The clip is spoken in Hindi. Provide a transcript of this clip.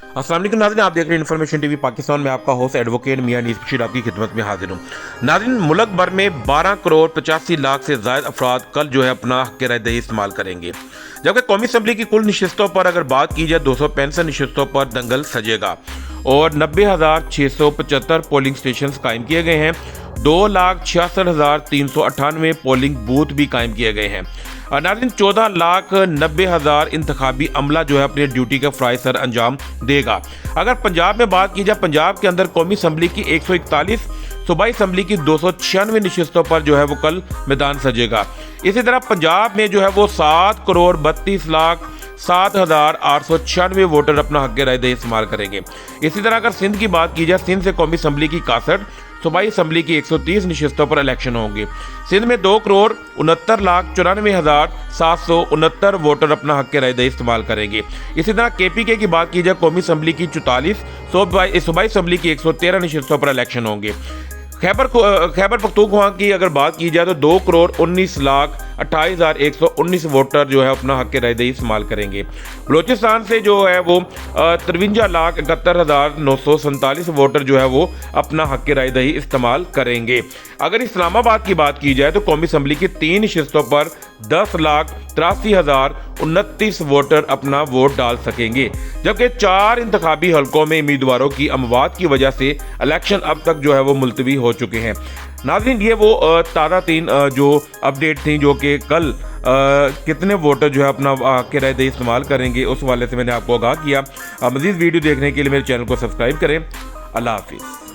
अस्सलाम वालेकुम नाज़रीन, आप देख रहे हैं इन्फॉर्मेशन टीवी पाकिस्तान में। आपका होस्ट एडवोकेट मियां अनीस बशीर आपकी खिदमत में हाजिर हूँ। नाज़रीन, मुल्क भर में 12 करोड़ 85 लाख से ज़ायद अफराद कल जो है अपना हक़ राय-दही इस्तेमाल करेंगे, जबकि कौमी असम्बली की कुल नशिस्तों पर अगर बात की जाए 265 नशिस्तों पर दंगल सजेगा और 90,675 पोलिंग स्टेशन कायम किए गए हैं। 2,66,398 पोलिंग बूथ भी कायम किए गए हैं। नाज़रीन, 14,90,000 इंतखाबी अमला जो है अपनी ड्यूटी का फ़राइज़ सर अंजाम देगा। अगर पंजाब में बात की जाए, पंजाब के अंदर कौमी असम्बली की 141, सूबाई असम्बली की 296 नशिस्तों पर जो है वो कल मैदान सजेगा। इसी तरह पंजाब में जो है वो 7 करोड़ 32 लाख 7,896 वोटर अपना हक़ राय-दही इस्तेमाल करेंगे। इसी तरह अगर सिंध की बात की जाए, सिंध से कौमी असम्बली की 61, सूबाई असम्बली की 130 नशिस्तों पर इलेक्शन होंगे। सिंध में 2 करोड़ 69,94,769 वोटर अपना हक़ राय-दही इस्तेमाल करेंगे। इसी तरह KPK की बात की जाए, कौमी असम्बली की 44, सूबाई असम्बली की 113 नशिस्तों पर इलेक्शन होंगे। खैबर पख्तूनख्वा की अगर बात की जाए तो 2 करोड़ 19,28,119 वोटर जो है अपना हक़ राय-दही इस्तेमाल करेंगे। बलोचिस्तान से जो है वो 53,71,947 वोटर जो है वो अपना हक़ राय-दही इस्तेमाल करेंगे। अगर इस्लामाबाद की बात की जाए तो कौमी असम्बली की 3 नशिस्तों पर 10,83,029 वोटर अपना वोट डाल सकेंगे, जबकि 4 इंतखाबी हलकों में उम्मीदवारों की अमवात की वजह से इलेक्शन अब तक जो है वो मुलतवी हो चुके हैं। नाज़रीन, ये वो ताज़ा 3 जो अपडेट थी जो कि कल कितने वोटर जो है अपना हक़ राय-दही इस्तेमाल करेंगे उस वाले से मैंने आपको आगाह किया। मज़ीद वीडियो देखने के लिए मेरे चैनल को सब्सक्राइब करें। अल्लाह हाफिज़।